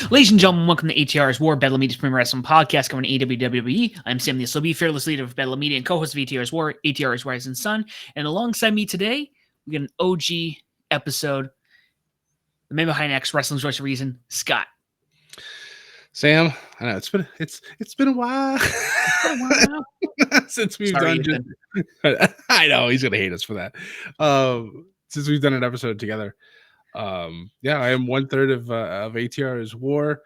Ladies and gentlemen, welcome to ATR's War, Bedlam Media's premier wrestling podcast covering WWE. I'm Sam the SLB, fearless leader of Bedlam Media and co-host of ATR's War, ATR's Rising Sun. And alongside me today, we got an OG episode, the man behind X, Wrestling's Voice of Reason, Scott. Sam, I know it's been a while. Since we've Sorry, done. I know he's gonna hate us for that. Since we've done an episode together. Yeah, I am 1/3 of ATR's War.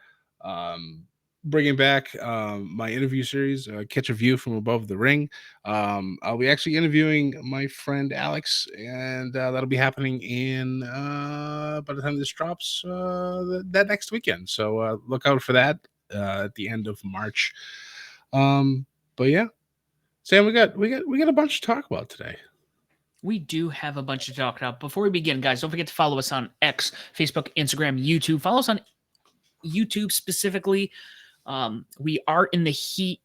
Bringing back my interview series, Catch a View from Above the Ring. I'll be actually interviewing my friend Alex, and that'll be happening in by the time this drops that next weekend. So look out for that at the end of March. But yeah, Sam, we got a bunch to talk about today. We do have a bunch to talk about. Before we begin, guys, don't forget to follow us on X, Facebook, Instagram, YouTube. Follow us on YouTube specifically. We are in the heat,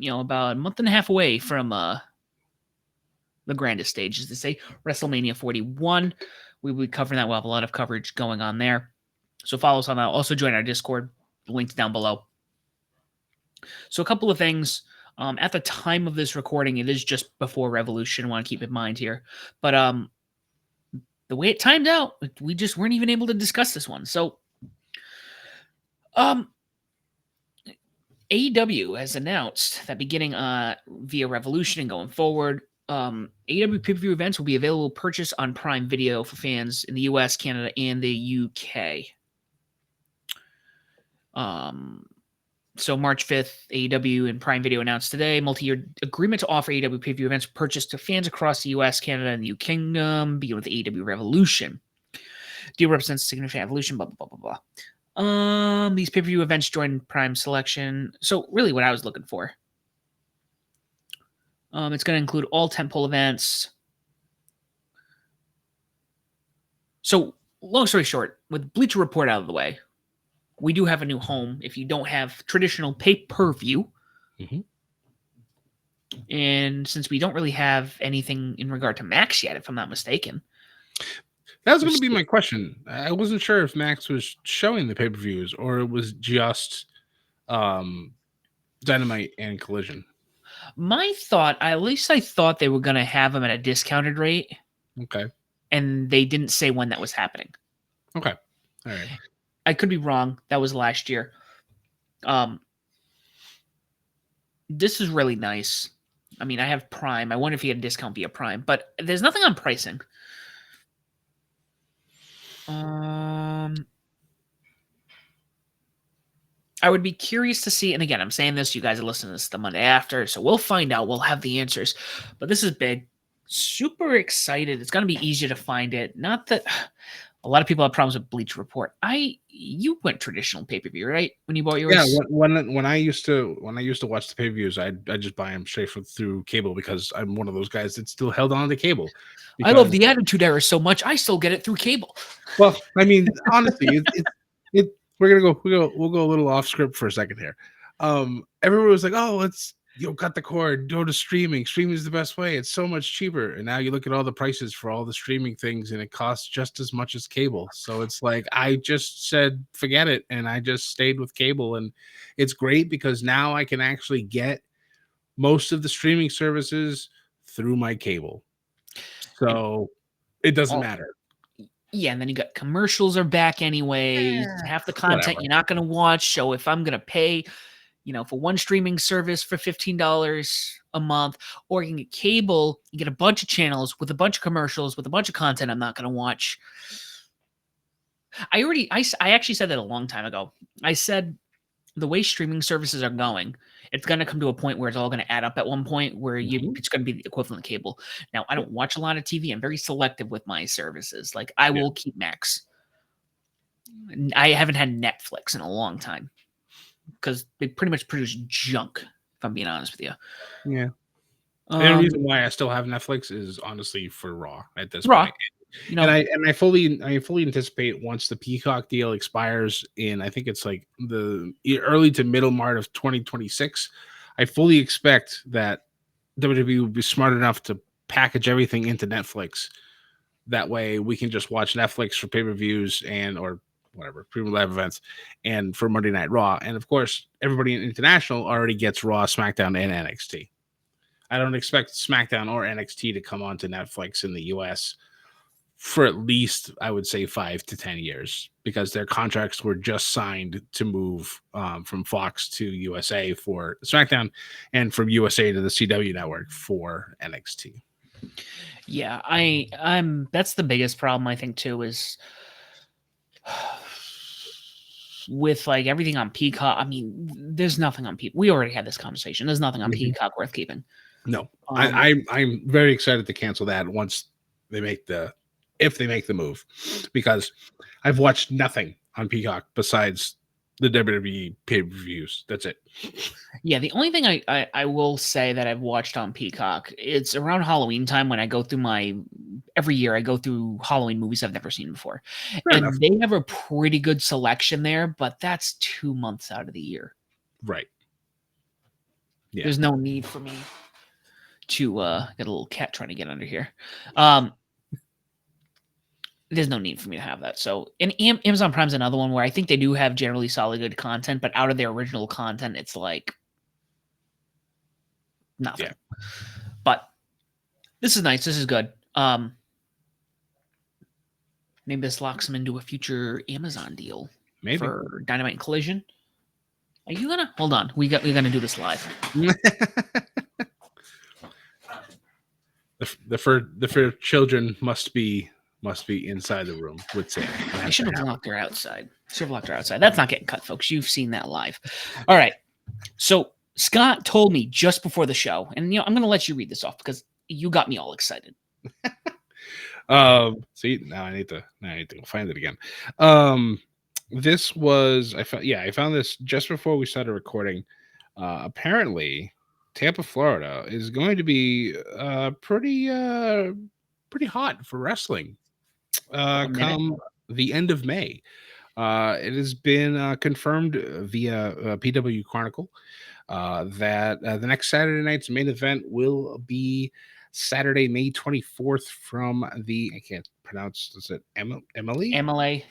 about a month and a half away from the grandest stage, as they say, WrestleMania 41. We will be covering that. We'll have a lot of coverage going on there. So follow us on that. Also join our Discord. The link's down below. So a couple of things. At the time of this recording, it is just before Revolution. I want to keep in mind here. But the way it timed out, we just weren't even able to discuss this one. So AEW has announced that beginning via Revolution and going forward, AEW pay-per-view events will be available to purchase on Prime Video for fans in the US, Canada, and the UK. So March 5th, AEW and Prime Video announced today multi-year agreement to offer AEW pay-per-view events purchased to fans across the US, Canada, and the UK Kingdom, begin with the AEW Revolution. Deal represents a significant evolution, blah, blah, blah, blah, blah. These pay-per-view events join Prime selection. So really what I was looking for. It's going to include all tentpole events. So long story short, with Bleacher Report out of the way, we do have a new home if you don't have traditional pay-per-view. Mm-hmm. And since we don't really have anything in regard to Max yet, if I'm not mistaken. That was going to be my question. I wasn't sure if Max was showing the pay-per-views or it was just Dynamite and Collision. My thought, I thought they were going to have them at a discounted rate. Okay. And they didn't say when that was happening. Okay. All right. I could be wrong. That was last year. This is really nice. I mean, I have Prime. I wonder if you get a discount via Prime, but there's nothing on pricing. I would be curious to see, and again, I'm saying this, you guys are listening to this the Monday after, so we'll find out. We'll have the answers. But this is big. Super excited. It's going to be easier to find it. Not that a lot of people have problems with Bleacher Report. You went traditional pay-per-view, right? When you bought yours? Yeah, when I used to watch the pay-per-views, I just buy them straight through cable because I'm one of those guys that still held on to cable. I love the Attitude Era so much. I still get it through cable. Well, I mean, honestly, we'll go a little off script for a second here. Everyone was like, "Oh, let's cut the cord, go to streaming. Streaming is the best way. It's so much cheaper." And now you look at all the prices for all the streaming things, and it costs just as much as cable. So it's like I just said, forget it, and I just stayed with cable, and it's great because now I can actually get most of the streaming services through my cable. So it doesn't matter. Yeah, and then you got commercials are back anyway. Half the content you're not going to watch. So if I'm going to pay, for one streaming service for $15 a month, or you can get cable, you get a bunch of channels with a bunch of commercials, with a bunch of content I'm not going to watch. I actually said that a long time ago. I said the way streaming services are going, it's going to come to a point where it's all going to add up at one point where it's going to be the equivalent of cable. Now, I don't watch a lot of TV. I'm very selective with my services. Like, I will keep Max. I haven't had Netflix in a long time because they pretty much produce junk, if I'm being honest with you. Yeah. The reason why I still have Netflix is honestly for Raw at this point. And I fully anticipate once the Peacock deal expires in, I think it's like the early to middle March of 2026. I fully expect that WWE will be smart enough to package everything into Netflix. That way we can just watch Netflix for pay-per-views or whatever premium live events, and for Monday Night Raw. And of course, everybody in international already gets Raw, SmackDown, and NXT. I don't expect SmackDown or NXT to come onto Netflix in the US for at least, I would say, 5 to 10 years, because their contracts were just signed to move from Fox to USA for SmackDown, and from USA to the CW network for NXT. Yeah, I'm that's the biggest problem, I think, too, is with like everything on Peacock. I mean, there's nothing on Peacock. We already had this conversation. There's nothing on Peacock worth keeping. No, I'm very excited to cancel that once they make if they make the move, because I've watched nothing on Peacock besides the WWE pay-per-views. That's it. Yeah, the only thing I will say that I've watched on Peacock, it's around Halloween time when I go through every year I go through Halloween movies I've never seen before. Fair enough. They have a pretty good selection there, but that's 2 months out of the year. Right. Yeah. There's no need for me to get a little cat trying to get under here. There's no need for me to have that. So, and Amazon Prime's another one where I think they do have generally solid good content, but out of their original content, it's like nothing. Yeah. But this is nice. This is good. Maybe this locks them into a future Amazon deal. Maybe for Dynamite and Collision. Are you gonna hold on? We're gonna do this live. the for children must be inside the room with Sam. I should have locked her outside. That's not getting cut, folks. You've seen that live. All right. So Scott told me just before the show, and I'm gonna let you read this off because you got me all excited. See, now I need to find it again. This was I found this just before we started recording. Apparently, Tampa, Florida is going to be pretty hot for wrestling come the end of May. It has been confirmed via PW Chronicle that the next Saturday night's main event will be Saturday, May 24th from the, I can't pronounce, is it MLA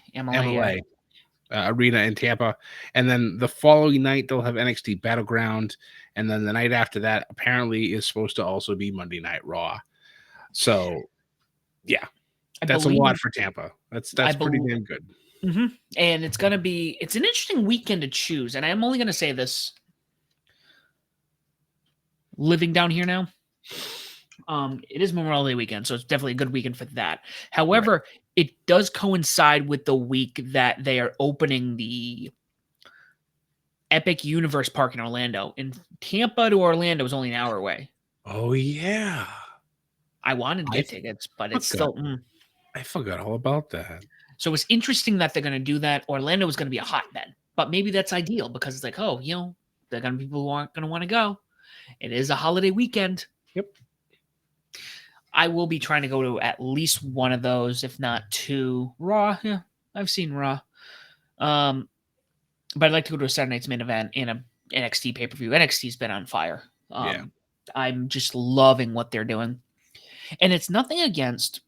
Arena in Tampa. And then the following night, they'll have NXT Battleground. And then the night after that, apparently, is supposed to also be Monday Night Raw. So, yeah, that's a lot for Tampa. That's pretty damn good. Mm-hmm. And it's an interesting weekend to choose. And I'm only going to say this living down here now. It is Memorial Day weekend, so it's definitely a good weekend for that. However, It does coincide with the week that they are opening the Epic Universe Park in Orlando. And Tampa to Orlando is only an hour away. Oh, yeah. I wanted to get tickets, but it's still... I forgot all about that. So it's interesting that they're going to do that. Orlando is going to be a hotbed, but maybe that's ideal because it's like, oh, there are going to be people who aren't going to want to go. It is a holiday weekend. Yep. I will be trying to go to at least one of those, if not two. Raw, yeah, I've seen Raw. But I'd like to go to a Saturday night's main event and a NXT pay-per-view. NXT's been on fire. I'm just loving what they're doing. And it's nothing against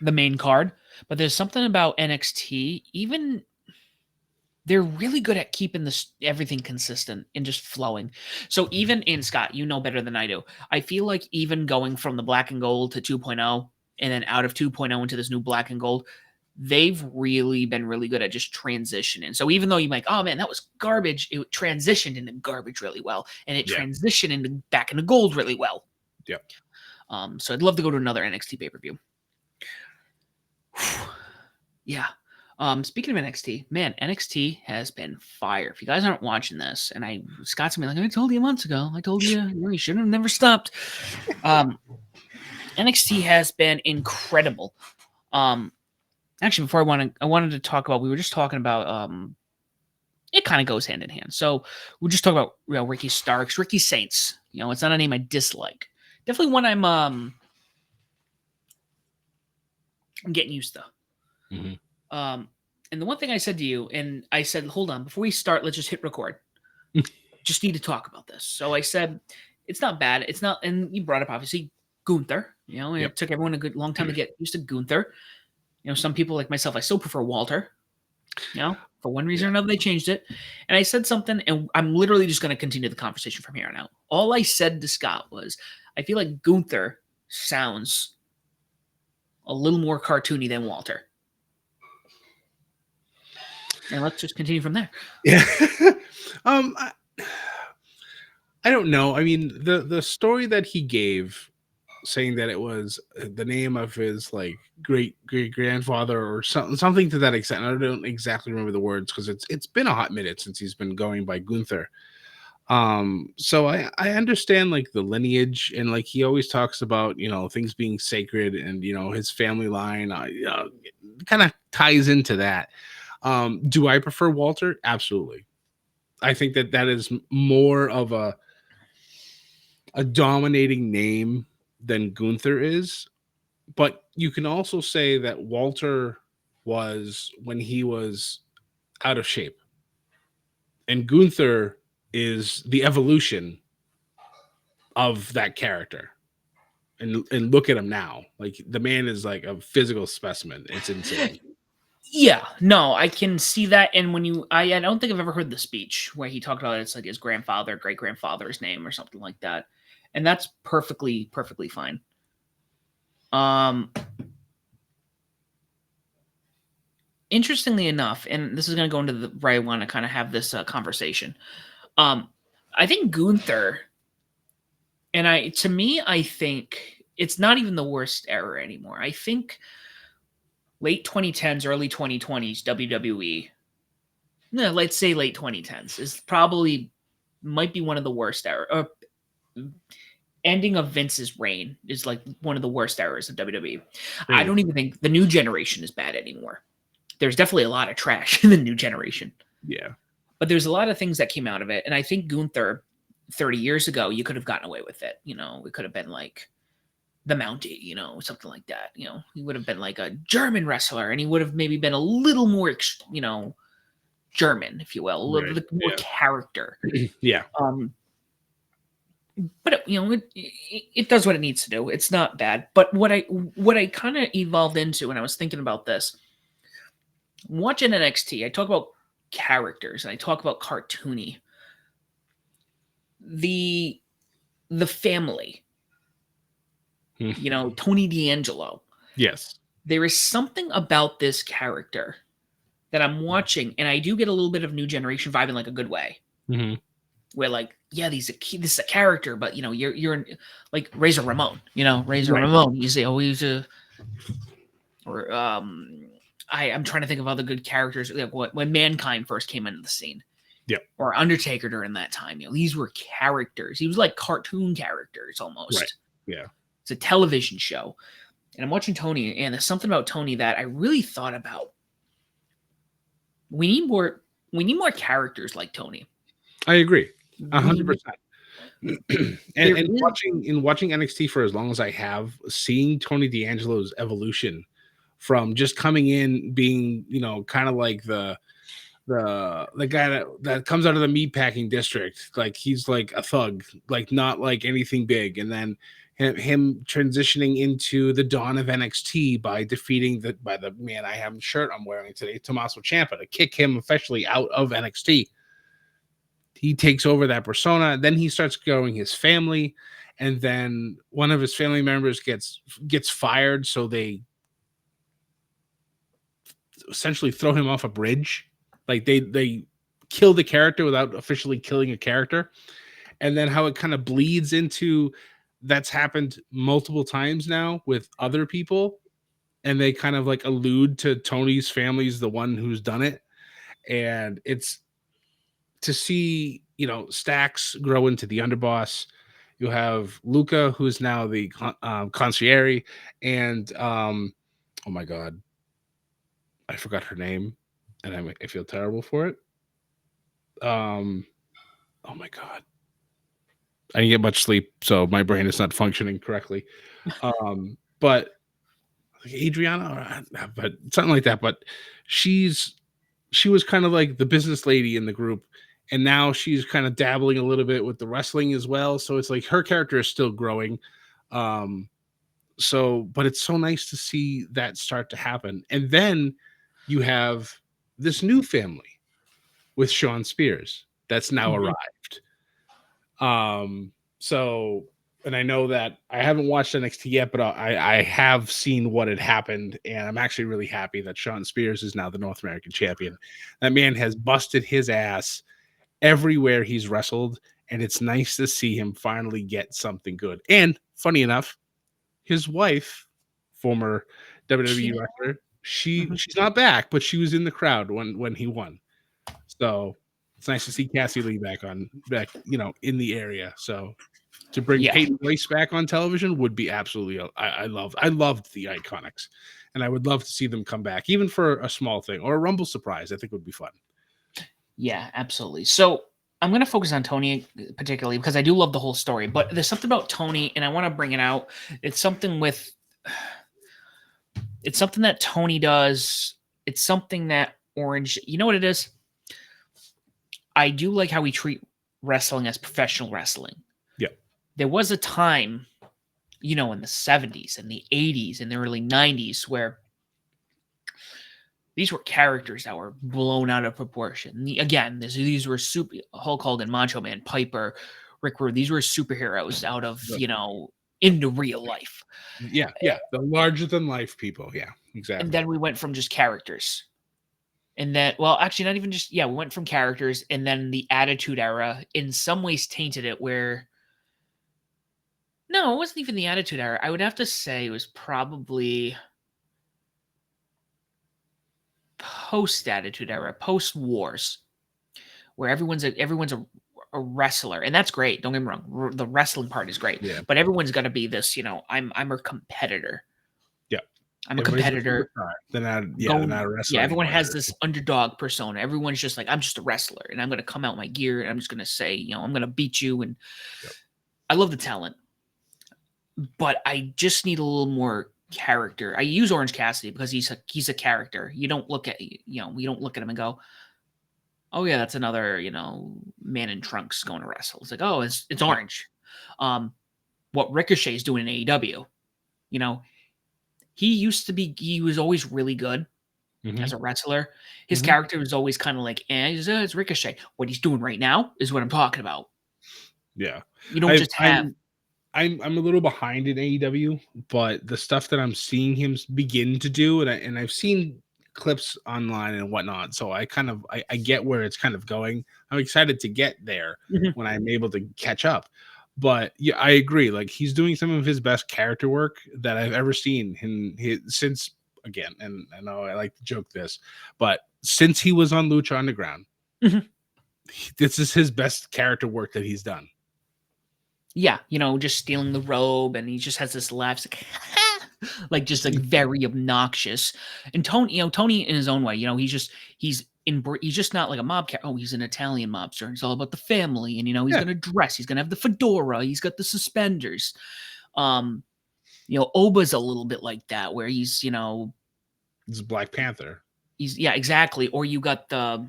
the main card, but there's something about NXT, even... They're really good at keeping everything consistent and just flowing. So even in Scott, you know better than I do. I feel like even going from the black and gold to 2.0 and then out of 2.0 into this new black and gold, they've really been really good at just transitioning. So even though you might, oh man, that was garbage, it transitioned into garbage really well. And it transitioned back into gold really well. Yep. So I'd love to go to another NXT pay-per-view. Yeah. Speaking of NXT, man, NXT has been fire. If you guys aren't watching this, and Scott's gonna be like, I told you months ago. I told you, you should have never stopped. NXT has been incredible. Actually, before I wanted to talk about, we were just talking about, it kind of goes hand in hand. So we'll just talk about Ricky Starks, Ricky Saints. It's not a name I dislike. Definitely one I'm getting used to. Mm-hmm. And the one thing I said to you, and I said, hold on, before we start, let's just hit record. Just need to talk about this. So I said, it's not bad. It's not, and you brought up obviously Gunther, It took everyone a good long time to get used to Gunther. Some people like myself, I still prefer Walter. For one reason or another, they changed it. And I said something, and I'm literally just going to continue the conversation from here on out. All I said to Scott was, I feel like Gunther sounds a little more cartoony than Walter. And let's just continue from there. Yeah. I don't know. I mean, the story that he gave, saying that it was the name of his like great grandfather or something to that extent. I don't exactly remember the words because it's been a hot minute since he's been going by Gunther. So I understand like the lineage, and like he always talks about things being sacred, and his family line kind of ties into that. Do I prefer Walter? Absolutely. I think that is more of a dominating name than Gunther is. But you can also say that Walter was when he was out of shape, and Gunther is the evolution of that character. And look at him now. Like the man is like a physical specimen. It's insane. Yeah, no, I can see that. And when I don't think I've ever heard the speech where he talked about it's like his grandfather, great grandfather's name, or something like that, and that's perfectly fine. Interestingly enough, and this is going to go into where I want to kind of have this conversation. I think Gunther, and I think it's not even the worst era anymore. I think late 2010s, early 2020s WWE, no, let's say late 2010s, is probably might be one of the worst era. Ending of Vince's reign is like one of the worst eras of WWE. I don't even think the new generation is bad anymore. There's definitely a lot of trash in the new generation. Yeah. But there's a lot of things that came out of it. And I think Gunther, 30 years ago, you could have gotten away with it. It could have been like the Mountie, something like that. He would have been like a German wrestler, and he would have maybe been a little more, German, if you will, a little bit more character. Yeah. But it does what it needs to do. It's not bad. But what I kind of evolved into when I was thinking about this, watching NXT, I talk about characters and I talk about cartoony. The family, Tony D'Angelo. Yes. There is something about this character that I'm watching, and I do get a little bit of new generation vibe in like a good way. Mm-hmm. Where like, yeah, this is a character, but you're in, like Razor Ramon, Razor Ramon. You say, oh, he's a, or I'm trying to think of other good characters. Like when Mankind first came into the scene, or Undertaker during that time. These were characters. He was like cartoon characters almost. Right. Yeah, it's a television show, and I'm watching Tony, and there's something about Tony that I really thought about. We need more characters like Tony. I agree. 100%. And watching NXT for as long as I have, seeing Tony D'Angelo's evolution from just coming in being, kind of like the guy that comes out of the meatpacking district, like he's like a thug, like not like anything big, and then him transitioning into the dawn of NXT by defeating the man I have shirt I'm wearing today, Tommaso Ciampa, to kick him officially out of NXT. He takes over that persona. Then he starts growing his family, and then one of his family members gets fired, so they essentially throw him off a bridge. Like they kill the character without officially killing a character. And then how it kind of bleeds into that's happened multiple times now with other people, and they kind of like allude to Tony's family's the one who's done it. And it's to see, Stacks grow into the underboss. You have Luca, who's now the concierge, and oh my god, I forgot her name, and I feel terrible for it. Oh my god, I didn't get much sleep, so my brain is not functioning correctly. But Adriana, but something like that. But she was kind of like the business lady in the group, and now she's kind of dabbling a little bit with the wrestling as well. So it's like her character is still growing. But it's so nice to see that start to happen. And then you have this new family with Sean Spears that's now arrived. So, and I know that I haven't watched NXT yet, but I have seen what had happened, and I'm actually really happy that Sean Spears is now the North American champion. That man has busted his ass everywhere he's wrestled, and it's nice to see him finally get something good. And funny enough, his wife, former WWE wrestler, she's not back, but she was in the crowd when he won. So it's nice to see Cassie Lee back, in the area. So to bring Peyton Royce back on television would be absolutely. I loved the Iconics, and I would love to see them come back, even for a small thing or a Rumble surprise. I think would be fun. Yeah, absolutely. So I'm going to focus on Tony particularly because I do love the whole story, but there's something about Tony, and I want to bring it out. It's something that Tony does. It's something that Orange, you know what it is? I do like how we treat wrestling as professional wrestling. Yeah. There was a time, in the 70s and the 80s and the early 90s where these were characters that were blown out of proportion. These were Hulk Hogan, Macho Man, Piper, Rick Rude. These were superheroes out of, into real life. Yeah. The larger than life people. Yeah, exactly. And then we went from just characters. And then, actually not even just, we went from characters, and then the Attitude Era in some ways tainted it where, no, it wasn't even the Attitude Era. I would have to say it was probably post-Attitude Era, post-Wars, where everyone's a wrestler, and that's great. Don't get me wrong, the wrestling part is great, but everyone's got to be this. I'm a competitor. Yeah, I'm a competitor. They're not a wrestler. Yeah, everyone has this underdog persona. Everyone's just like, I'm just a wrestler, and I'm going to come out my gear, and I'm just going to say, I'm going to beat you. And I love the talent, but I just need a little more character. I use Orange Cassidy because he's a character. You don't look at we don't look at him and go, oh yeah, that's another man in trunks going to wrestle. It's like, oh, it's Orange. What Ricochet's doing in AEW, he was always really good as a wrestler. His character was always kind of like, it's Ricochet. What he's doing right now is what I'm talking about. Yeah, you don't just have. I'm a little behind in AEW, but the stuff that I'm seeing him begin to do, and I've seen clips online and whatnot, so I get where it's kind of going. I'm excited to get there when I'm able to catch up. But yeah, I agree. Like, he's doing some of his best character work that I've ever seen since, again, and I know I like to joke this, but since he was on Lucha Underground, this is his best character work that he's done. Yeah, just stealing the robe, and he just has this laugh, like just like very obnoxious. And Tony in his own way, he's just not like a mob character. Oh, he's an Italian mobster. It's all about the family, and he's gonna dress. He's gonna have the fedora. He's got the suspenders. Oba's a little bit like that, where he's He's Black Panther. Exactly. Or you got the.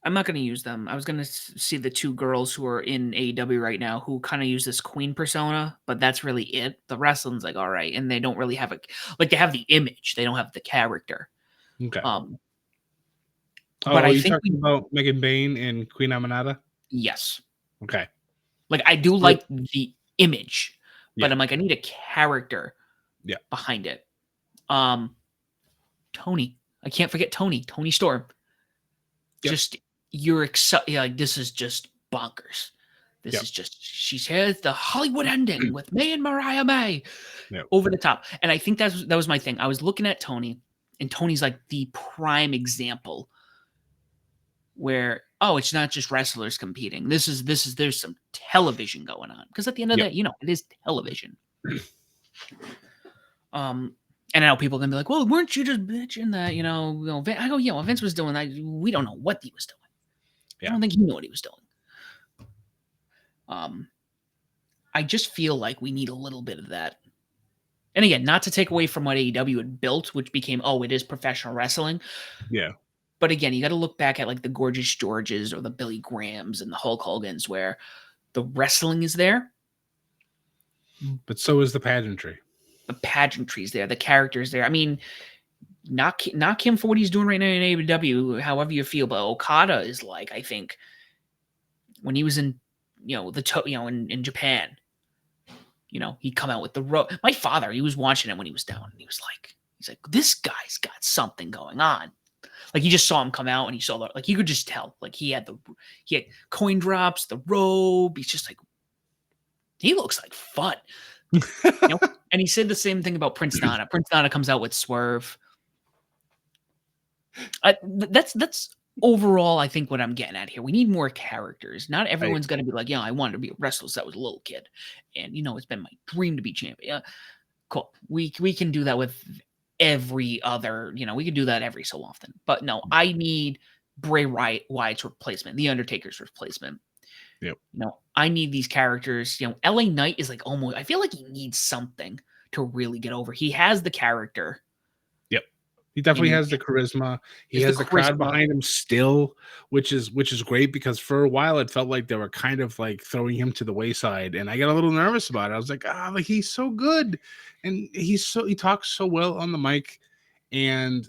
I'm not going to use them. I was going to see the two girls who are in AEW right now who kind of use this queen persona, but that's really it. The wrestling's like, all right. And they don't really have they have the image. They don't have the character. Okay. But I think talking about Megan Bain and Queen Aminata? Yes. Okay. Like, I do like the image, but I'm like, I need a character behind it. Tony. I can't forget Tony Storm. Just you're excited, like, this is just bonkers. This is just, she's here, the Hollywood ending with me and Mariah May over the top. And I think that was my thing. I was looking at Tony, and Tony's like the prime example where, it's not just wrestlers competing. There's some television going on. Because at the end of that, it is television. And I know people can be like, well, weren't you just bitching that, I go, well, Vince was doing that. We don't know what he was doing. I don't think he knew what he was doing. I just feel like we need a little bit of that. And again, not to take away from what AEW had built, which became, it is professional wrestling. Yeah. But again, you got to look back at like the Gorgeous Georges or the Billy Grahams and the Hulk Hogans, where the wrestling is there. But so is the pageantry. The pageantry's there. The character's there. I mean, knock him for what he's doing right now in AEW, however you feel. But Okada is like, I think when he was in, in Japan, he'd come out with the rope. My father, he was watching it when he was down, and he's like, this guy's got something going on. Like, he just saw him come out, and he saw you could just tell, like, he had coin drops, the robe. He's just like, he looks like fun. And he said the same thing about Prince Nana. Prince Nana comes out with Swerve. That's overall, I think, what I'm getting at here. We need more characters. Not everyone's going to be like, I wanted to be a wrestler since I was a little kid, and it's been my dream to be champion. Cool. We can do that with every other. We can do that every so often. But no, I need Bray Wyatt's replacement, The Undertaker's replacement. Yep. I need these characters. LA Knight is like almost. I feel like he needs something to really get over. He has the character. Yep. He definitely has the charisma. He has the crowd behind him still, which is great, because for a while it felt like they were kind of like throwing him to the wayside, and I got a little nervous about it. I was like, like, he's so good, and he talks so well on the mic, and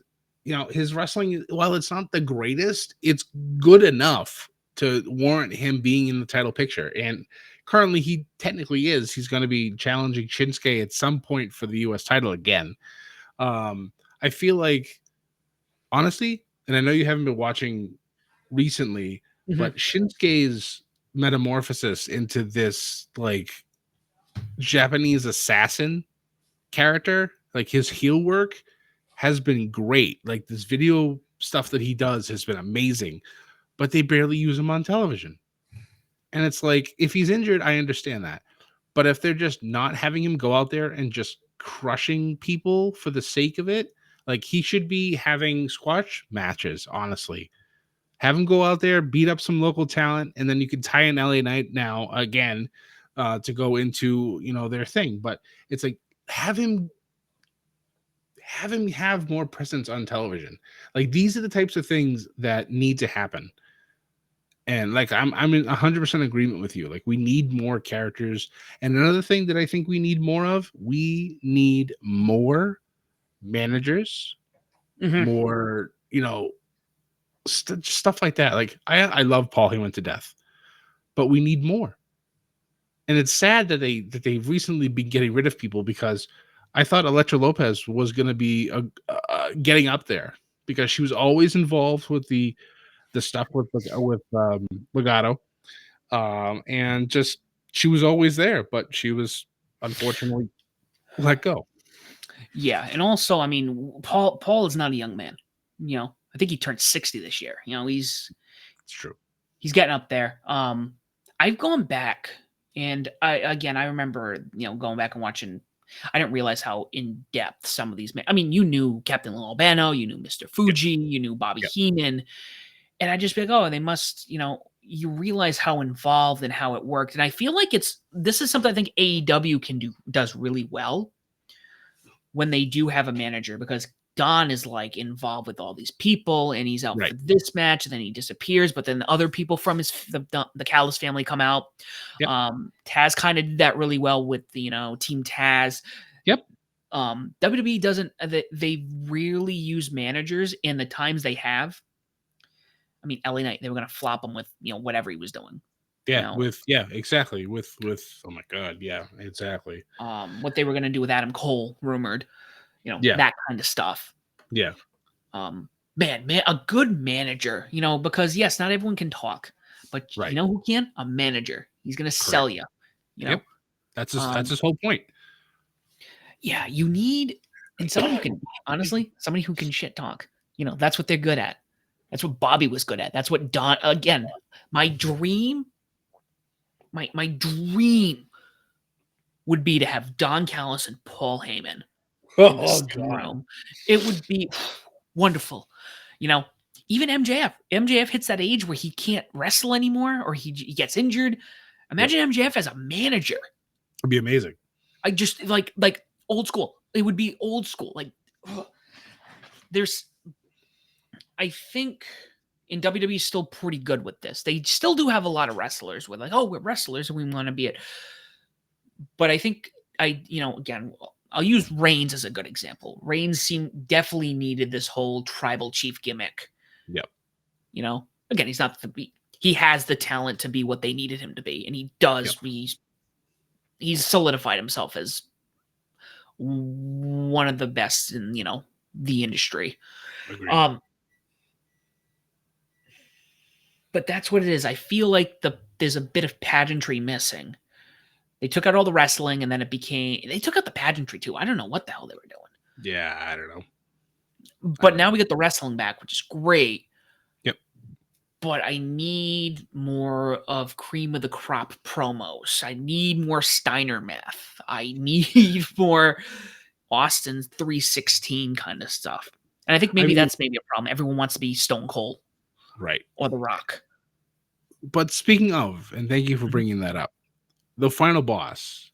his wrestling, while it's not the greatest, it's good enough to warrant him being in the title picture. And currently he technically is. He's going to be challenging Shinsuke at some point for the US title again. I feel like, honestly, and I know you haven't been watching recently, but Shinsuke's metamorphosis into this like Japanese assassin character, like his heel work has been great. Like, this video stuff that he does has been amazing, but they barely use him on television. And it's like, if he's injured, I understand that. But if they're just not having him go out there and just crushing people for the sake of it, like, he should be having squash matches, honestly. Have him go out there, beat up some local talent, and then you can tie in LA Knight now again to go into, their thing. But it's like, have him have more presence on television. Like, these are the types of things that need to happen. And like, I'm in 100% agreement with you. Like, we need more characters. And another thing that I think we need more of, we need more managers, more, stuff like that. Like, I love Paul Heyman to death, but we need more. And it's sad that they've recently been getting rid of people, because I thought Elektra Lopez was going to be getting up there, because she was always involved with the stuff with Legado, and just, she was always there, but she was unfortunately let go. Yeah, and also, I mean, Paul is not a young man. I think he turned 60 this year. It's true. He's getting up there. I've gone back, and I remember going back and watching. I didn't realize how in depth some of these men. I mean, you knew Captain Lou Albano, you knew Mr. Fuji, you knew Bobby Heenan, and I just be like, oh, they must. You realize how involved and how it worked, and I feel like this is something I think AEW does really well when they do have a manager, because Don is like involved with all these people, and he's out for this match, and then he disappears. But then the other people from the Callis family come out. Yep. Taz kind of did that really well with the Team Taz. Yep. WWE doesn't. They really use managers in the times they have. I mean, LA Knight, they were going to flop him with whatever he was doing. Yeah, exactly. With oh my god, yeah, exactly. What they were going to do with Adam Cole, rumored. That kind of stuff. Yeah. Man, a good manager, because yes, not everyone can talk, but you know who can? A manager. He's going to sell you. Yep. That's his whole point. Yeah, you need, and somebody who can, honestly, somebody who can shit talk. That's what they're good at. That's what Bobby was good at. That's what Don, again, my dream would be to have Don Callis and Paul Heyman. Oh, God. It would be wonderful. Even MJF. MJF hits that age where he can't wrestle anymore, or he gets injured. Imagine MJF as a manager. It'd be amazing. I just like old school. It would be old school. Like, I think in WWE still pretty good with this. They still do have a lot of wrestlers with like, oh, we're wrestlers and we want to be it. But I think again, I'll use Reigns as a good example. Reigns definitely needed this whole tribal chief gimmick. Yep. You know, again, he has the talent to be what they needed him to be, and he does. Yep. He's solidified himself as one of the best in, the industry. Agreed. But that's what it is. I feel like there's a bit of pageantry missing. They took out all the wrestling, and then they took out the pageantry too. I don't know what the hell they were doing. Yeah, I don't know. But now we get the wrestling back, which is great. Yep. But I need more of cream of the crop promos. I need more Steiner math. I need more Austin 316 kind of stuff. And I think that's a problem. Everyone wants to be Stone Cold. Right. Or The Rock. But speaking of, and thank you for bringing that up, the final boss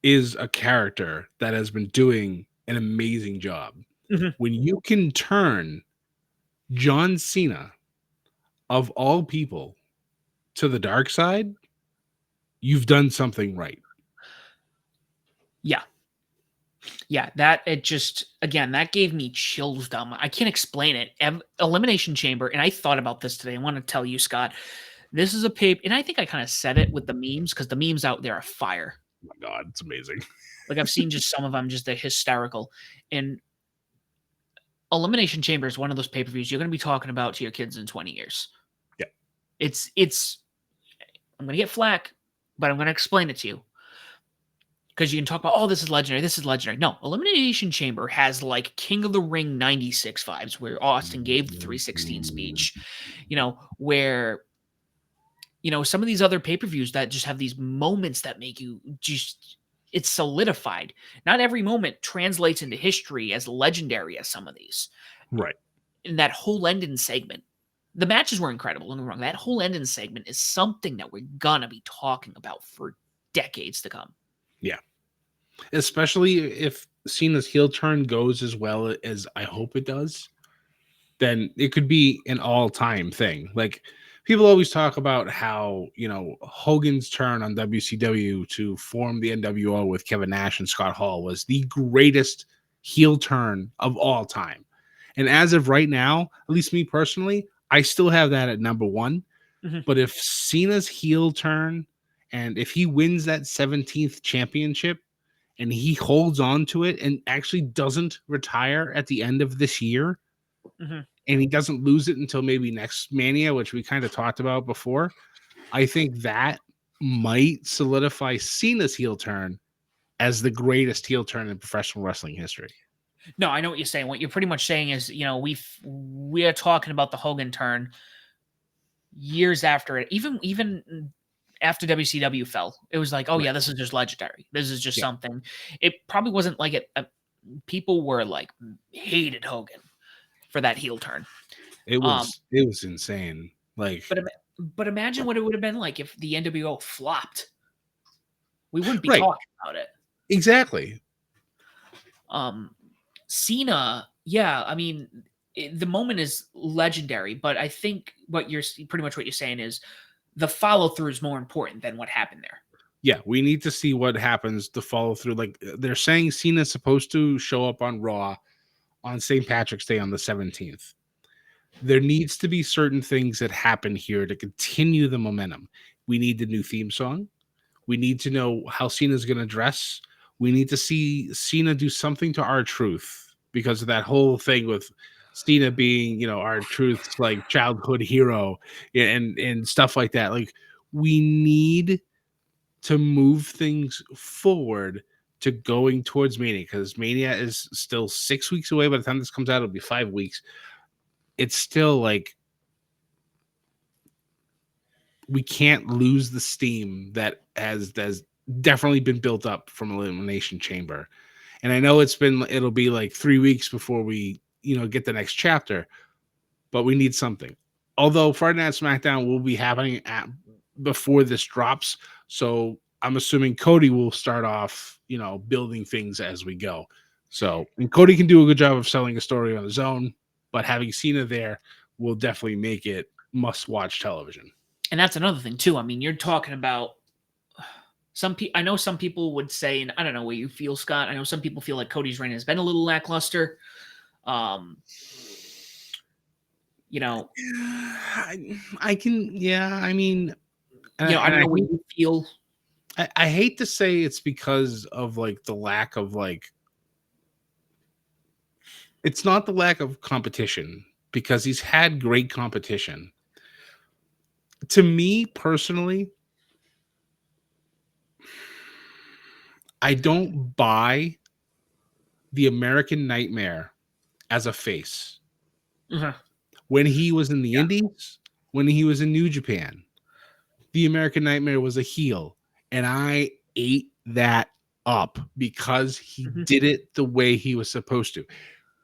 is a character that has been doing an amazing job. Mm-hmm. When you can turn John Cena, of all people, to the dark side, you've done something right. Yeah. Yeah, that gave me chills, dumb. I can't explain it. Elimination Chamber, and I thought about this today. I want to tell you, Scott, this is a paper, and I think I kind of said it with the memes, because the memes out there are fire. Oh my God, it's amazing. Like, I've seen just some of them, just they're hysterical. And Elimination Chamber is one of those pay-per-views you're going to be talking about to your kids in 20 years. Yeah. It's I'm going to get flack, but I'm going to explain it to you. Because you can talk about, oh, this is legendary. No, Elimination Chamber has like King of the Ring 96 vibes, where Austin gave the 316 speech, where, some of these other pay-per-views that just have these moments that make you it's solidified. Not every moment translates into history as legendary as some of these. Right. In that whole ending segment, the matches were incredible. Don't get me wrong. That whole ending segment is something that we're going to be talking about for decades to come. Yeah. Especially if Cena's heel turn goes as well as I hope it does, then it could be an all-time thing. Like, people always talk about how, Hogan's turn on WCW to form the NWO with Kevin Nash and Scott Hall was the greatest heel turn of all time. And as of right now, at least me personally, I still have that at number one. Mm-hmm. But if Cena's heel turn, and if he wins that 17th championship, and he holds on to it and actually doesn't retire at the end of this year, mm-hmm. and he doesn't lose it until maybe next Mania, which we kind of talked about before, I think that might solidify Cena's heel turn as the greatest heel turn in professional wrestling history. No, I know what you're saying. What you're pretty much saying is, we are talking about the Hogan turn years after it, even after WCW fell. It was like, oh, right. Yeah, this is just legendary. This is just something. It probably wasn't like it. People were like, hated Hogan for that heel turn. It was insane. Like, but imagine what it would have been like if the NWO flopped. We wouldn't be talking about it. Exactly. Cena, yeah, I mean, the moment is legendary, but I think what you're saying is the follow through is more important than what happened there. Yeah, we need to see what happens to follow through. Like, they're saying Cena's supposed to show up on Raw on St. Patrick's Day on the 17th. There needs to be certain things that happen here to continue the momentum. We need the new theme song. We need to know how Cena's going to dress. We need to see Cena do something to R-Truth, because of that whole thing with Cena being, R-Truth's like childhood hero and stuff like that. Like, we need to move things forward to going towards Mania, because Mania is still 6 weeks away. By the time this comes out, it'll be 5 weeks. It's still like, we can't lose the steam that has definitely been built up from Elimination Chamber. And I know it'll be like 3 weeks before we, get the next chapter, but we need something. Although Friday Night SmackDown will be happening before this drops. So I'm assuming Cody will start off, building things as we go. So, and Cody can do a good job of selling a story on his own, but having Cena there will definitely make it must-watch television. And that's another thing too. I mean, you're talking about I know some people would say, and I don't know what you feel, Scott. I know some people feel like Cody's reign has been a little lackluster. You know, I can, yeah. I mean, I don't know what you feel. I hate to say it's because of like the lack of like. It's not the lack of competition because he's had great competition. To me personally, I don't buy the American Nightmare as a face. Uh-huh. When he was in the Indies, when he was in New Japan, the American Nightmare was a heel, and I ate that up because he did it the way he was supposed to.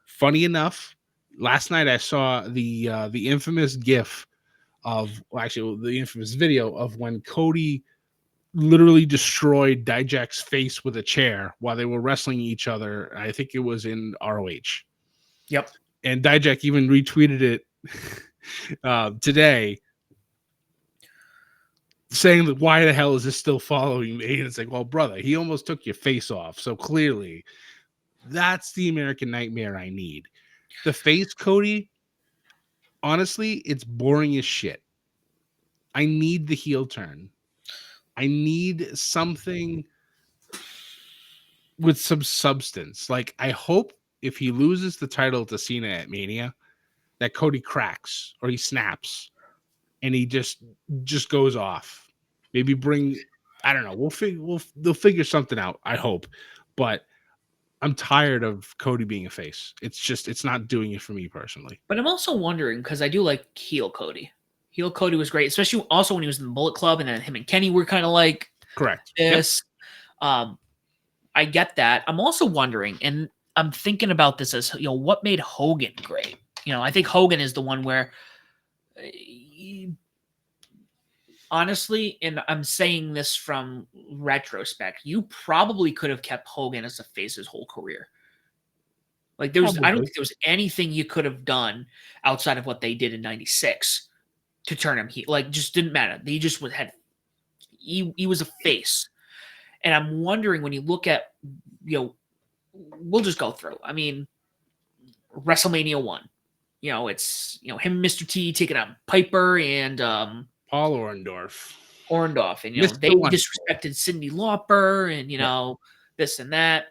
Funny enough, last night I saw the infamous GIF of, well, actually the infamous video of when Cody literally destroyed Dijak's face with a chair while they were wrestling each other. I think it was in ROH. Yep. And Dijak even retweeted it today, saying that why the hell is this still following me? And it's like, well, brother, he almost took your face off. So clearly, that's the American Nightmare I need. The face, Cody, honestly, it's boring as shit. I need the heel turn. I need something with some substance. Like, I hope if he loses the title to Cena at Mania, that Cody cracks or he snaps and he just goes off. Maybe bring, I don't know. They'll figure something out, I hope. But I'm tired of Cody being a face. It's not doing it for me personally. But I'm also wondering, because I do like heel Cody. Heel Cody was great, especially also when he was in the Bullet Club, and then him and Kenny were kind of like Correct. this. Yep. I get that. I'm also wondering, and I'm thinking about this as, what made Hogan great? I think Hogan is the one where, honestly, and I'm saying this from retrospect, you probably could have kept Hogan as a face his whole career. Like I don't think there was anything you could have done outside of what they did in '96 to turn him heel. Like, just didn't matter. He just he was a face. And I'm wondering, when you look at, we'll just go through. I mean, WrestleMania 1, it's, him and Mr. T taking out Piper and Paul Orndorff. And, Mr. they Wonderful. disrespected Cyndi Lauper and, this and that.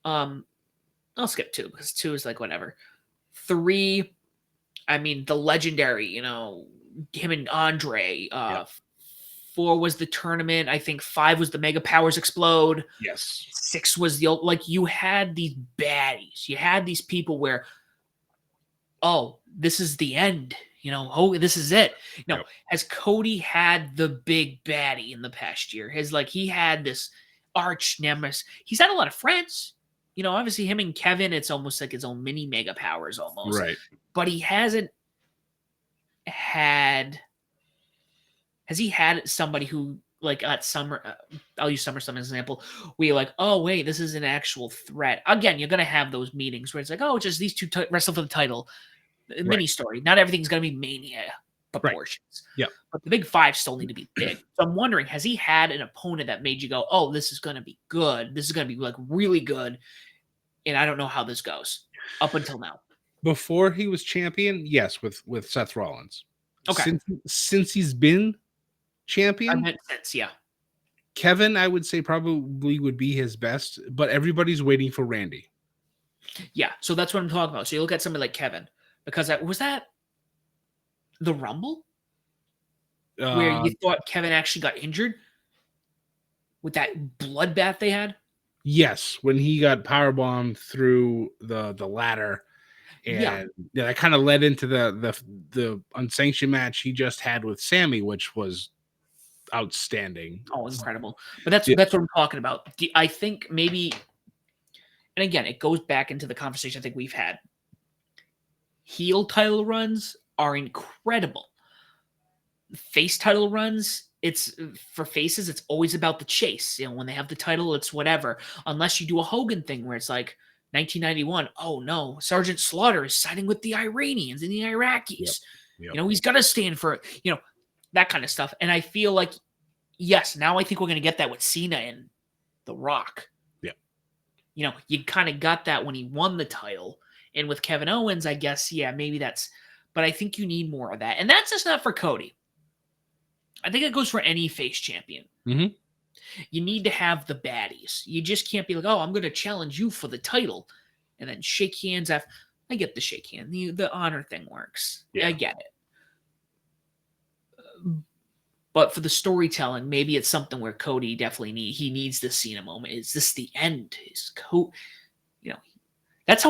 I'll skip 2 because 2 is like whatever. 3, I mean, the legendary, him and Andre. 4 was the tournament. I think 5 was the Mega Powers Explode. Yes. 6 was you had these baddies. You had these people where, oh, this is the end. This is it. Has Cody had the big baddie in the past year? He had this arch nemesis. He's had a lot of friends. Obviously him and Kevin, it's almost like his own mini Mega Powers almost. Right. But he hasn't had. Has he had somebody who, like, at Summer, I'll use SummerSlam as an example, where you're like, oh, wait, this is an actual threat. Again, you're going to have those meetings where it's like, oh, just these two wrestle for the title. Mini story. Not everything's going to be Mania proportions. Right. Yeah. But the big 5 still need to be big. So I'm wondering, has he had an opponent that made you go, oh, this is going to be good. This is going to be, like, really good. And I don't know how this goes up until now. Before he was champion, yes, with Seth Rollins. Okay. Since he's been champion, I meant sense, yeah. Kevin, I would say probably would be his best, but everybody's waiting for Randy. Yeah, so that's what I'm talking about. So you look at somebody like Kevin, because was that the Rumble where you thought Kevin actually got injured with that bloodbath they had? Yes, when he got powerbombed through the ladder, and that kind of led into the unsanctioned match he just had with Sammy, which was outstanding. Oh, incredible! But that's what I'm talking about. I think maybe, and again, it goes back into the conversation I think we've had. Heel title runs are incredible. Face title runs, it's for faces, it's always about the chase. When they have the title, it's whatever. Unless you do a Hogan thing where it's like 1991. Oh no, Sergeant Slaughter is siding with the Iranians and the Iraqis. Yep. He's got to stand for that kind of stuff. And I feel like yes, now I think we're going to get that with Cena and The Rock. Yeah. You know, you kind of got that when he won the title. And with Kevin Owens, I guess, yeah, maybe that's, but I think you need more of that. And that's just not for Cody. I think it goes for any face champion. Mm-hmm. You need to have the baddies. You just can't be like, oh, I'm going to challenge you for the title and then shake hands after. I get the shake hand. The honor thing works. Yeah. I get it. But for the storytelling, maybe it's something where Cody definitely needs the Cena moment. Is this the end? Is Cody, you know, that's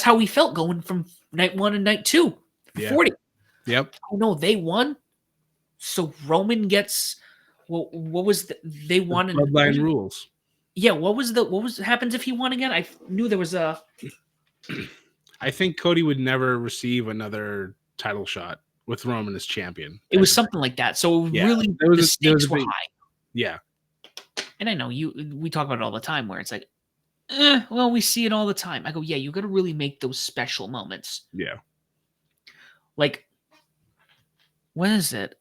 how we felt going from night 1 and night 2. Yeah. 40. Yep. Oh no, they won. So Roman gets what was they won in Bloodline rules. Yeah, what was happens if he won again? I knew there was a I think Cody would never receive another title shot with Roman as champion. It was something like that. So yeah, really the stakes were high. Yeah. And I know we talk about it all the time where it's like, well, we see it all the time. I go, yeah, you got to really make those special moments. Yeah. Like, when is it?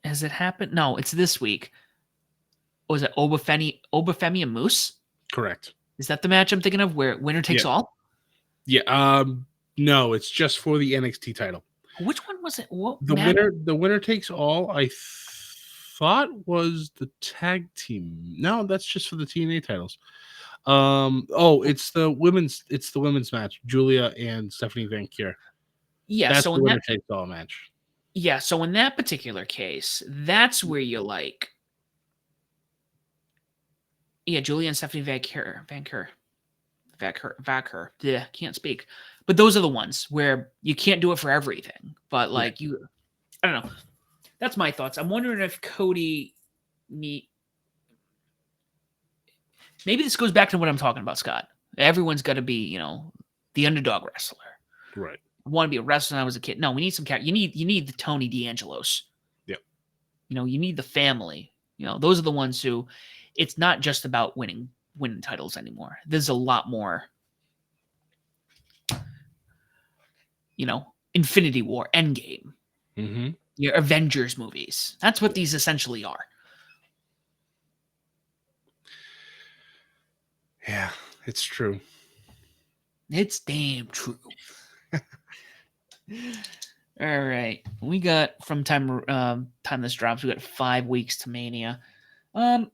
Has it happened? No, it's this week. Was it Obafemi and Moose? Correct. Is that the match I'm thinking of where winner takes all? Yeah. No, it's just for the NXT title. Which one was it? What the winner takes all, I thought was the tag team. No, that's just for the TNA titles. It's the women's match, Julia and Stephanie Van Kier. Yeah, that's so the winner takes all match. Yeah, so in that particular case, that's where you like. Yeah, Julia and Stephanie Van Kier. Yeah, can't speak. But those are the ones where you can't do it for everything. But like I don't know. That's my thoughts. I'm wondering if Cody maybe this goes back to what I'm talking about, Scott. Everyone's got to be, the underdog wrestler. Right. I want to be a wrestler when I was a kid. No, we need some you need the Tony D'Angelos. Yep. You need the family. Those are the ones who it's not just about winning titles anymore. There's a lot more. Infinity War, Endgame. Mm-hmm. Your Avengers movies. That's what these essentially are. Yeah, it's true. It's damn true. All right. We got from time this drops, we got 5 weeks to Mania. I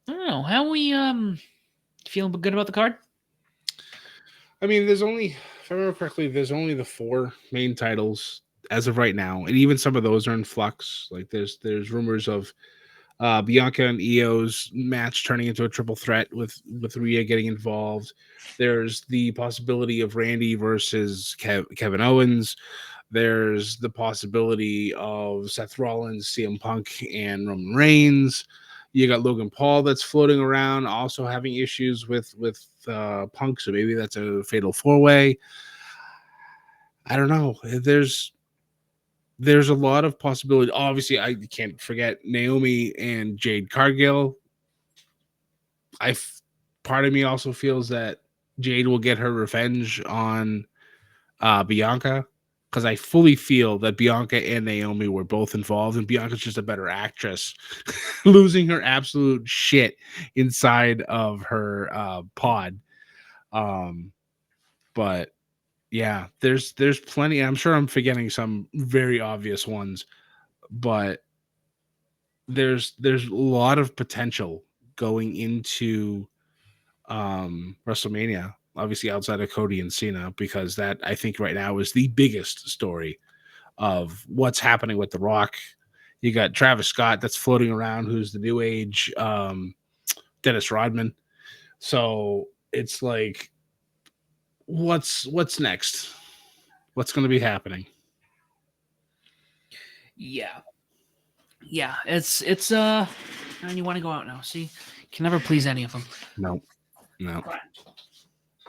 don't know. How are we feeling good about the card? I mean, there's only, if I remember correctly, there's only the 4 main titles as of right now, and even some of those are in flux. Like there's rumors of Bianca and Io's match turning into a triple threat with Rhea getting involved. There's the possibility of Randy versus Kevin Owens. There's the possibility of Seth Rollins, CM Punk, and Roman Reigns. You got Logan Paul that's floating around, also having issues with Punk, so maybe that's a fatal 4-way. I don't know. There's a lot of possibility. Obviously, I can't forget Naomi and Jade Cargill. Part of me also feels that Jade will get her revenge on Bianca, because I fully feel that Bianca and Naomi were both involved, and Bianca's just a better actress, losing her absolute shit inside of her pod. But yeah, there's plenty. I'm sure I'm forgetting some very obvious ones, but there's a lot of potential going into WrestleMania, obviously outside of Cody and Cena, because that I think right now is the biggest story of what's happening with The Rock. You got Travis Scott that's floating around, who's the new age Dennis Rodman. So it's like, what's next? What's going to be happening? Yeah, it's and you want to go out now. See, can never please any of them. No. Come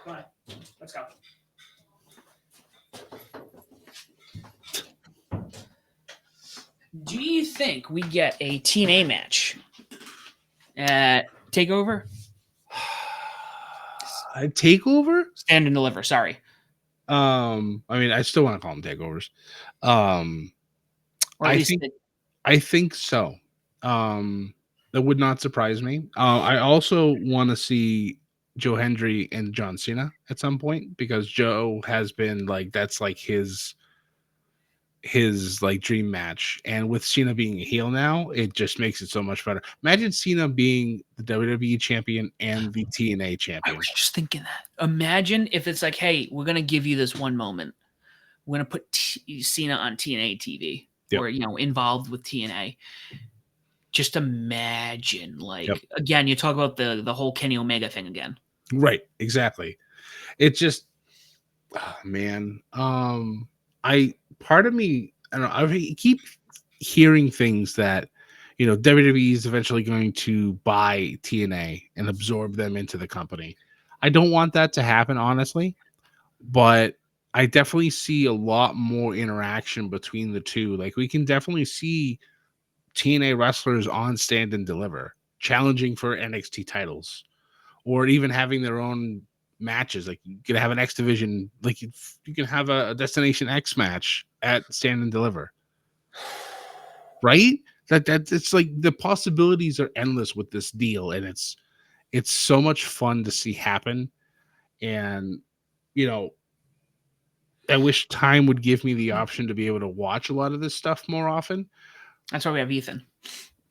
on. Let's go. Do you think we get a TNA match at TakeOver? TakeOver? Stand and Deliver. Sorry. I mean, I still want to call them takeovers. Or at least I think so. That would not surprise me. I also want to see Joe Hendry and John Cena at some point because Joe has been like that's like his like dream match, and with Cena being a heel now, it just makes it so much better. Imagine Cena being the WWE champion and the TNA I champion. was just thinking that. Imagine if it's like, hey, we're gonna give you this one moment. We're gonna put Cena on TNA TV Yep. or involved with TNA. Just imagine, Yep. like again, you talk about the whole Kenny Omega thing again. Right. Exactly. It just, oh, man. I part of me, I don't know. I keep hearing things that WWE is eventually going to buy TNA and absorb them into the company. I don't want that to happen, honestly, but I definitely see a lot more interaction between the two. Like we can definitely see TNA wrestlers on Stand and Deliver challenging for NXT titles or even having their own matches. Like you could have an X division, like you can have a Destination X match at Stand and Deliver, right? That it's like the possibilities are endless with this deal, and it's so much fun to see happen. And you know, I wish time would give me the option to be able to watch a lot of this stuff more often. That's why we have Ethan.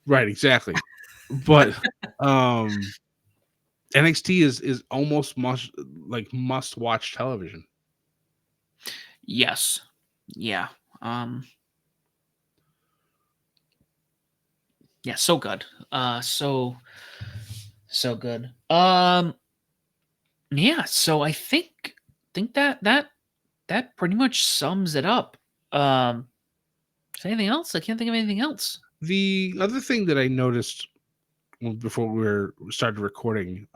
Right, exactly. But NXT is almost must watch television. Yes. Yeah. Yeah, so good. So good. Yeah, so I think that pretty much sums it up. Is there anything else? I can't think of anything else. The other thing that I noticed before we started recording,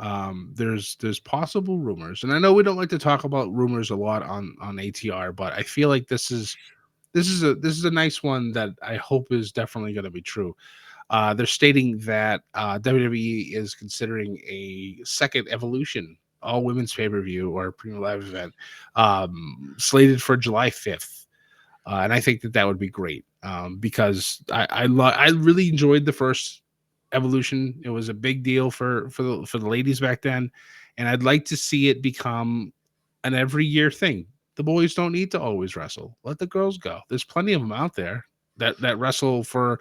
there's possible rumors, and I know we don't like to talk about rumors a lot on ATR, but I feel like this is a nice one that I hope is definitely going to be true. They're stating that WWE is considering a second Evolution all women's pay per view or premium live event slated for July 5th. And I think that would be great because I really enjoyed the first Evolution. It was a big deal for the ladies back then, and I'd like to see it become an every year thing. The boys don't need to always wrestle. Let the girls go. There's plenty of them out there that wrestle for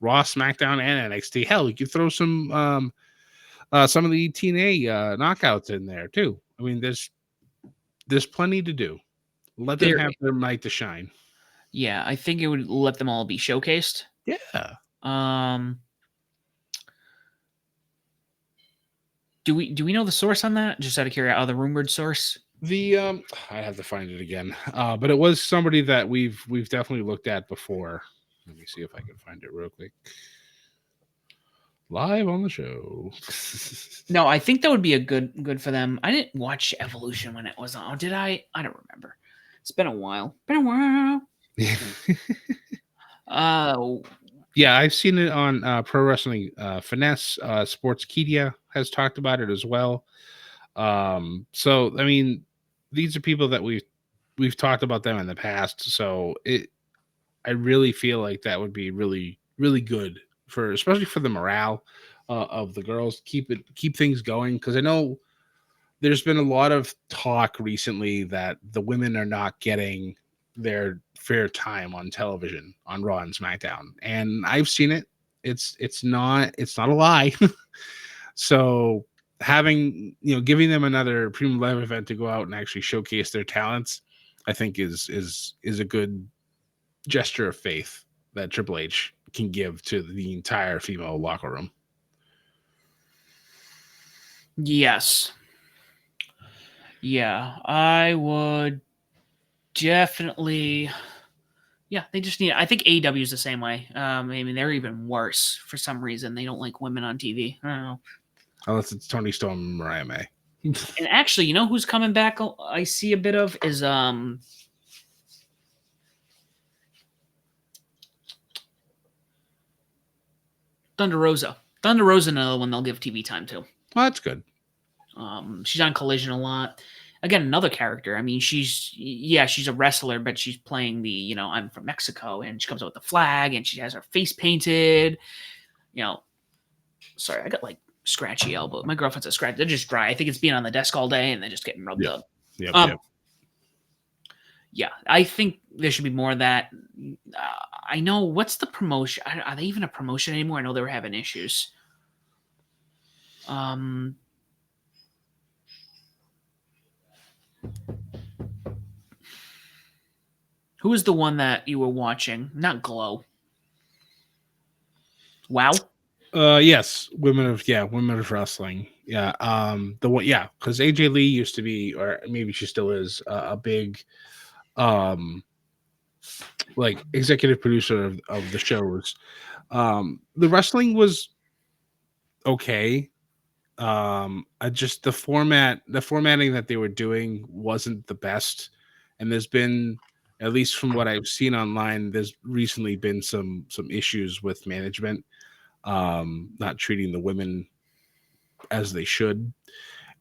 Raw, SmackDown, and NXT. Hell, you could throw some of the TNA knockouts in there too. I mean, there's plenty to do. Let them There have their night to shine. Yeah, I think it would let them all be showcased. Yeah. Um do we know the source on that? Just out of curiosity, the rumored source? The I have to find it again. But it was somebody that we've definitely looked at before. Let me see if I can find it real quick. Live on the show. No, I think that would be a good for them. I didn't watch Evolution when it was on. Or did I? I don't remember. It's been a while. Uh Yeah, I've seen it on Pro Wrestling Finesse. Sportskeeda has talked about it as well. So I mean, these are people that we've talked about them in the past. So I really feel like that would be really really good for especially for the morale of the girls. Keep things going because I know there's been a lot of talk recently that the women are not getting their fair time on television on Raw and SmackDown, and I've seen it. It's not a lie. So having giving them another premium live event to go out and actually showcase their talents, I think is a good gesture of faith that Triple H can give to the entire female locker room. yes. Yeah, I would definitely. Yeah, they just need. I think AEW is the same way. I mean, they're even worse for some reason. They don't like women on TV. I don't know. Unless it's Tony Storm and Mariah May. And actually, you know who's coming back? I see a bit of is Thunder Rosa. Thunder Rosa, another one they'll give TV time to. Well, that's good. She's on Collision a lot. again, another character. I mean, she's a wrestler, but she's playing the, I'm from Mexico, and she comes out with the flag, and she has her face painted. Sorry, I got like scratchy elbow. My girlfriend's a scratch. They're just dry. I think it's being on the desk all day and they're just getting rubbed up. Yep. Yeah, I think there should be more of that. I know, what's the promotion? Are they even a promotion anymore? I know they were having issues. Who was the one that you were watching? Not Glow. Wow. Yes, Women of Wrestling. Yeah. The one, yeah, because AJ Lee used to be, or maybe she still is, a big, like executive producer of the shows. The wrestling was okay. I just the formatting that they were doing wasn't the best, and there's been, at least from what I've seen online, there's recently been some issues with management, not treating the women as they should,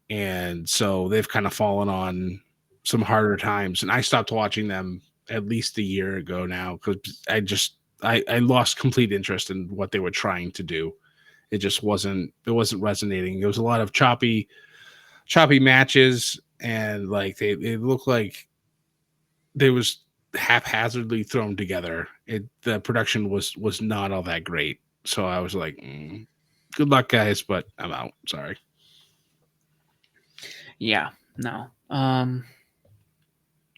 and so they've kind of fallen on some harder times. And I stopped watching them at least a year ago now because I lost complete interest in what they were trying to do. It just wasn't resonating. There was a lot of choppy matches, and like it looked like they was haphazardly thrown together. The production was not all that great. So I was like, good luck, guys, but I'm out. Sorry. Yeah, no. I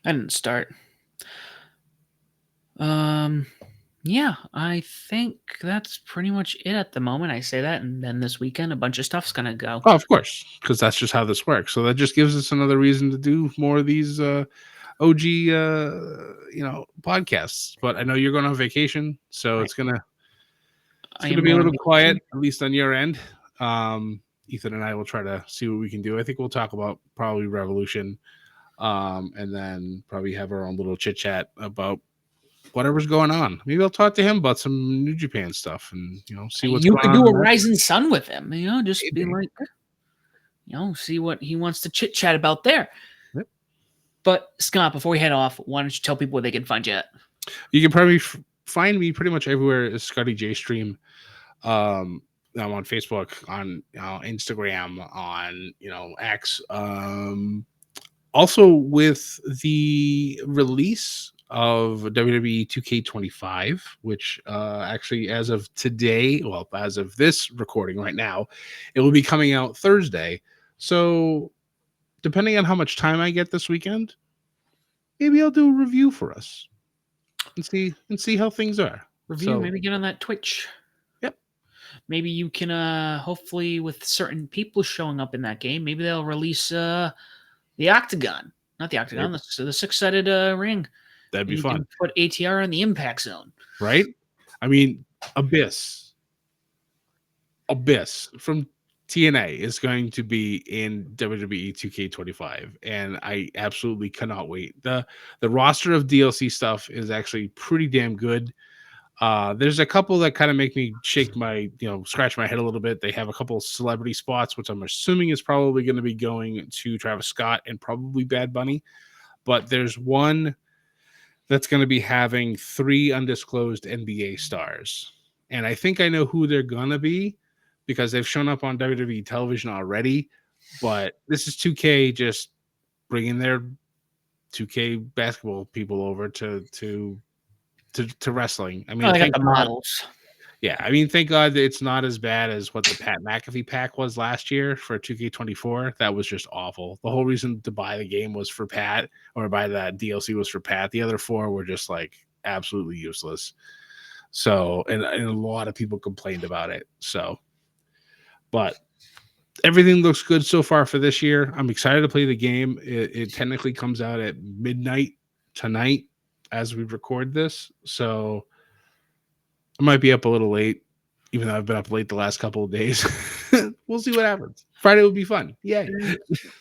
didn't start. Yeah, I think that's pretty much it at the moment. I say that, and then this weekend a bunch of stuff's gonna go. Oh, of course, because that's just how this works. So that just gives us another reason to do more of these OG podcasts. But I know you're going on vacation, so it's gonna be a little quiet, at least on your end. Ethan and I will try to see what we can do. I think we'll talk about probably Revolution, and then probably have our own little chit chat about whatever's going on. Maybe I'll talk to him about some New Japan stuff, and see what's going on. You could do a Rising Sun with him. Just maybe. Be like, see what he wants to chit chat about there. Yep. But Scott, before we head off, why don't you tell people where they can find you at? You can probably find me pretty much everywhere as Scotty J Stream. I'm on Facebook, on Instagram, on X. Also with the release of WWE 2K25, which actually, as of today, well, as of this recording right now, it will be coming out Thursday. So depending on how much time I get this weekend, maybe I'll do a review for us and see how things are. Maybe get on that Twitch. Yep. Maybe you can hopefully, with certain people showing up in that game, maybe they'll release the Octagon. Not the Octagon, the six-sided ring. That'd be fun. Put ATR in the Impact Zone. Right? I mean, Abyss from TNA is going to be in WWE 2K25, and I absolutely cannot wait. The roster of DLC stuff is actually pretty damn good. There's a couple that kind of make me scratch my head a little bit. They have a couple celebrity spots, which I'm assuming is probably going to be going to Travis Scott and probably Bad Bunny. But there's one that's going to be having 3 undisclosed NBA stars. And I think I know who they're going to be because they've shown up on WWE television already. But this is 2K just bringing their 2K basketball people over to wrestling. I mean, they got the models. Yeah, I mean, thank God that it's not as bad as what the Pat McAfee pack was last year for 2K24. That was just awful. The whole reason to buy the game was for Pat, or buy that DLC was for Pat. The other 4 were just like absolutely useless. So, and a lot of people complained about it. So, but everything looks good so far for this year. I'm excited to play the game. It technically comes out at midnight tonight as we record this. So I might be up a little late, even though I've been up late the last couple of days. We'll see what happens. Friday will be fun. Yay.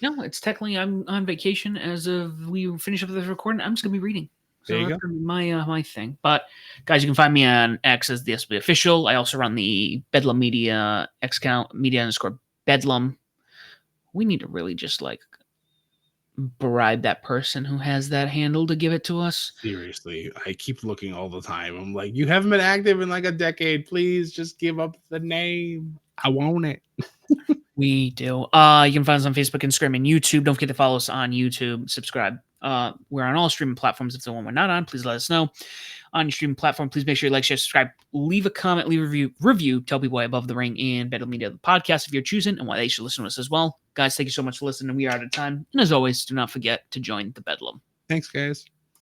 No, it's technically I'm on vacation as of we finish up this recording. I'm just going to be reading. So there you that's go. My thing. But guys, you can find me on X as the SB Official. I also run the Bedlam Media X account, media_Bedlam. We need to really just bribe that person who has that handle to give it to us. Seriously, I keep looking all the time. I'm like, you haven't been active in like a decade. Please just give up the name. I want it. We do. You can find us on Facebook, Instagram, and YouTube. Don't forget to follow us on YouTube. Subscribe. We're on all streaming platforms. If the one we're not on, please let us know. On your streaming platform, please make sure you like, share, subscribe, leave a comment, leave a review, tell people why Above the Ring and Better Media the podcast if you're choosing and why they should listen to us as well. Guys, thank you so much for listening. We are out of time. And as always, do not forget to join the Bedlam. Thanks, guys.